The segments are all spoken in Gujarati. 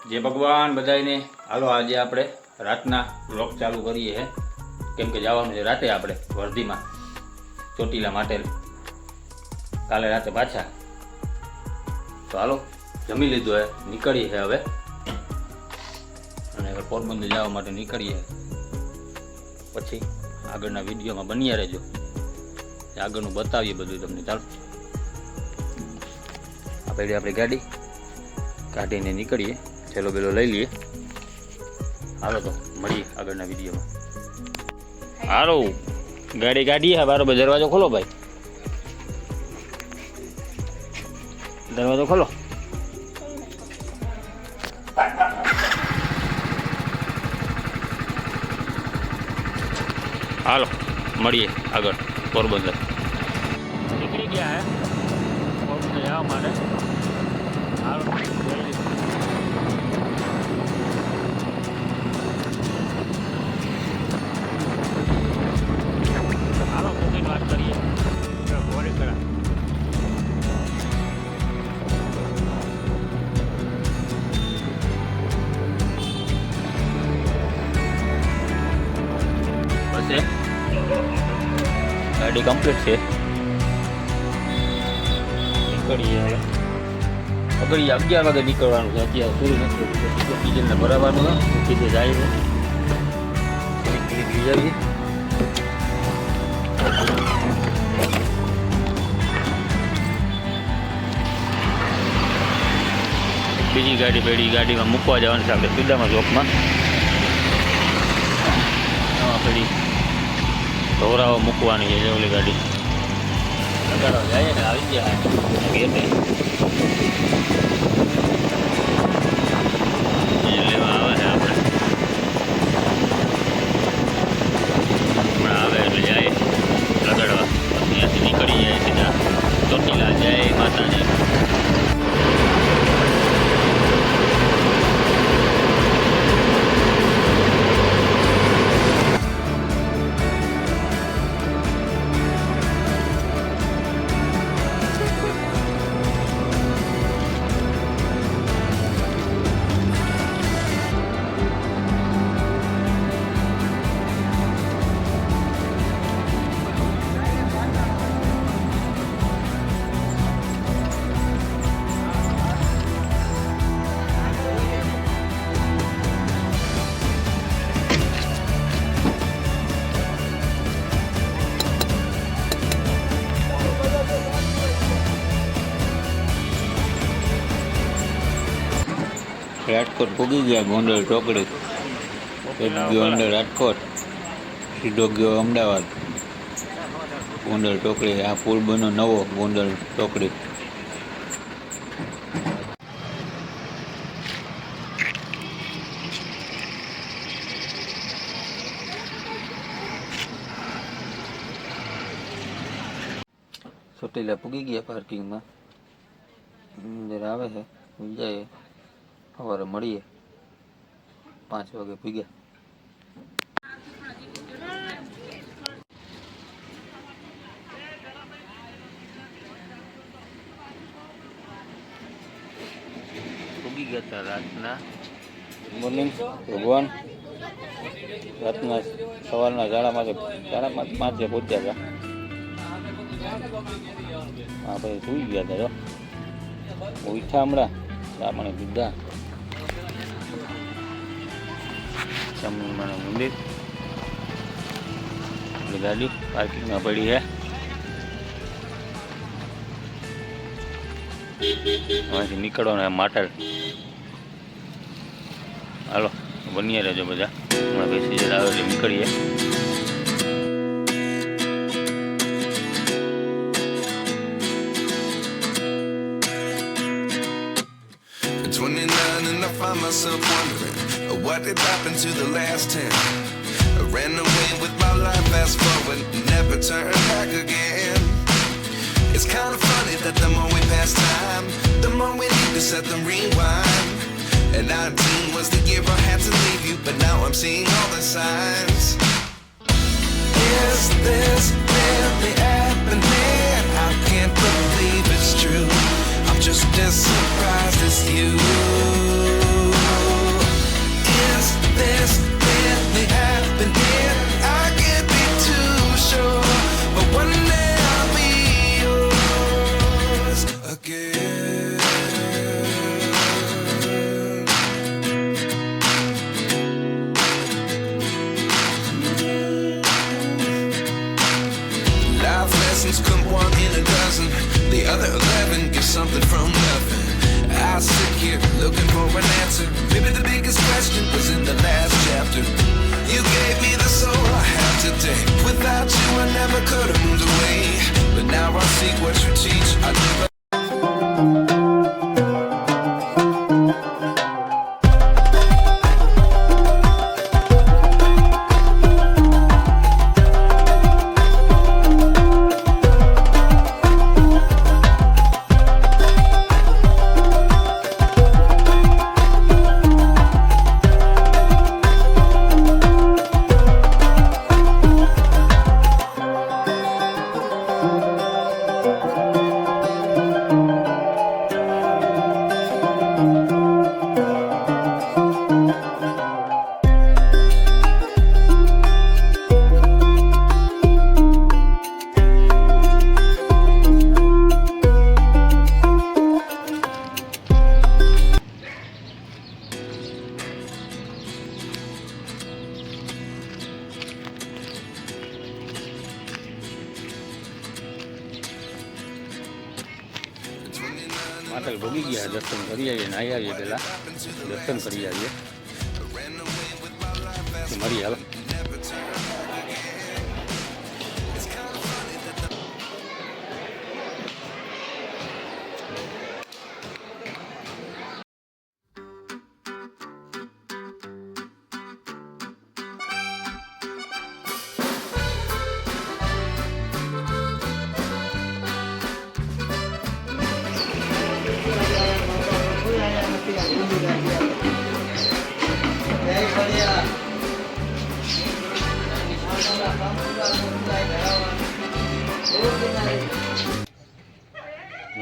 જય ભગવાન બધાને. હાલો આજે આપણે રાતના વ્લોગ ચાલુ કરીએ હે, કેમ કે જવાનું છે રાતે આપણે વર્ધીમાં ચોટીલા માટે, કાલે રાતે પાછા. તો હાલો જમી લીધું હે, નીકળીએ છે હવે, અને હવે પોરબંદર જવા માટે નીકળીએ. પછી આગળના વિડીયોમાં બન્યા રહેજો, આગળનું બતાવીએ બધું તમને. ચાલો આપણે આપણી ગાડી કાઢીને નીકળીએ, છેલ્લો બેલો લઈ લઈએ. હાલો તો મળીએ આગળના વિડીયોમાં. હાલો ગાડી કાઢીએ. હા બરાબર, દરવાજો ખોલો ભાઈ, દરવાજો ખોલો. હાલો મળીએ આગળ પોરબંદર. નીકળી ગયા હે પોરબંદર જવા માટે. હાલો વાત કરીએ. બસ ગાડી કમ્પ્લીટ છે, નીકળીએ હવે. આગળ 11 વાગે નીકળવાનું છે. અત્યારે પૂરું નથી, ડીઝલને ભરાવાનું છે, સીધે જાય છે. જઈએ બીજી ગાડી પેઢી ગાડીમાં મૂકવા જવાનું છે આપણે સીધામાં ચોકમાં. પેઢી ઢોરાઓ મૂકવાની છે ઓલી ગાડી. લગાડવા જાય ને આવી ગયા લેવા આવે છે આપણે. હમણાં આવે એટલે જાય લગાડવા. ત્યાંથી નીકળી જાય સીધા ચોટીલા. જય માતાજી. રાજકોટ પૂગી ગયા, ગોંડલ ચોકડી. ગયો અંદર રાજકોટ, સીધો ગયો અમદાવાદ. ગોંડલ ચોકડી, આ પુલ બન્યો નવો ગોંડલ ચોકડી. ચોટીલા પૂગી ગયા પાર્કિંગમાં. અંદર આવે છે, જાય સવારે મળીએ. 5 વાગે પૂગ્યા. પૂગી ગયા હતા રાતના. મોર્નિંગ ભગવાન. રાતના સવારના ઝાડામાંથી 5 પહોંચ્યા હતા. આપણે સુઈ ગયા હતા. ઉઠ્યા હમણાં, ચા પાણી પીધા. ચામુંડાનું મંદિર, ગાડી પાર્કિંગમાં પડી છે. અહીંથી નીકળવાનું માટર. હાલો બન્યા રહેજો બધા, હમણાં પેસેન્જર આવે એટલે નીકળીએ. Myself wondering what did happen to the last 10. I ran away with my life, fast forward, never turn back again. It's kind of funny that the more we pass time, the more we need to set them rewind. And 19 was the year I had to leave you, but now I'm seeing all the signs. Is this really happening? I can't believe it's true. I'm just as surprised as you. what you teach. I do. માતલ ભોગી ગયા, દર્શન કરી આવીએ, નાહી આવીએ, પહેલાં દર્શન કરી આવીએ, મળી હાલો.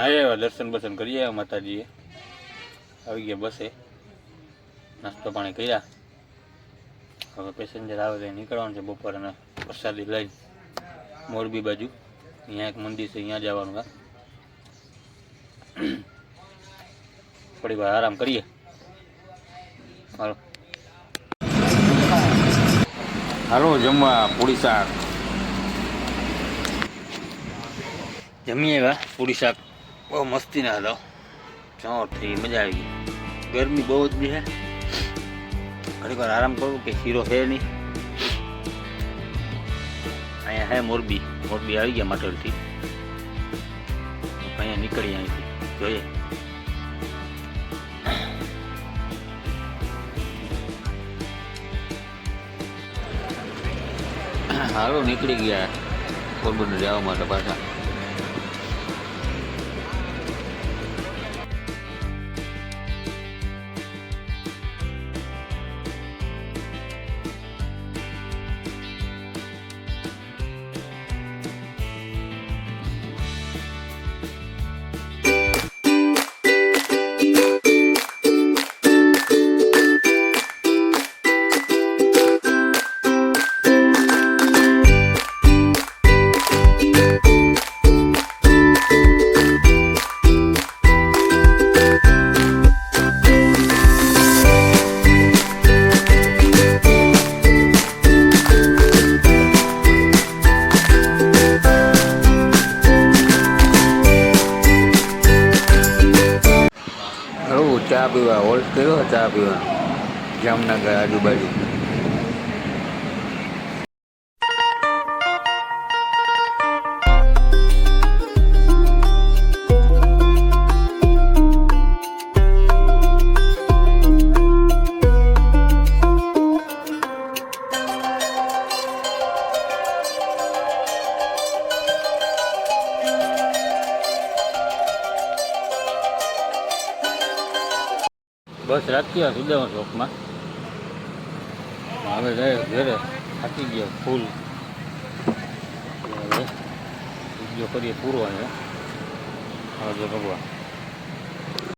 નાહી આવ્યા, દર્શન બર્શન કરી આવ્યા માતાજીએ, આવી ગયા બસે, નાસ્તો પાણી કર્યા. હવે પેસેન્જર આવે તો નીકળવાનું છે બપોર, અને પ્રસાદી લઈને મોરબી બાજુ અહીંયા એક મંદિર છે, અહીંયા જવાનું છે. થોડી વાર આરામ કરીએ. હાલો હાલો જમવા. પૂરી શાક જમી આવ્યા. પૂરી શાક બહુ મસ્તી ના હતા, ચોટ થઈ, મજા આવી ગઈ. ગરમી બહુ જ બી છે, ઘડીક વાર આરામ કરું કે શીરો છે નહીં. અહીંયા હે મોરબી આવી ગયા માટલથી, અહીંયા નીકળી અહીંથી જોઈએ. હાલો નીકળી ગયા પોરબંદર જવા માટે પાછા. ચા પીવા હોલ્ડ કર્યો, ચા પીવા જામનગર આજુબાજુ. બસ રાખી આ સુદામા ચોકમાં. હવે જાય ઘરે, થાકી ગયા ફૂલ. હવે વિડીયો કરીએ પૂરો. હવે ભગવાન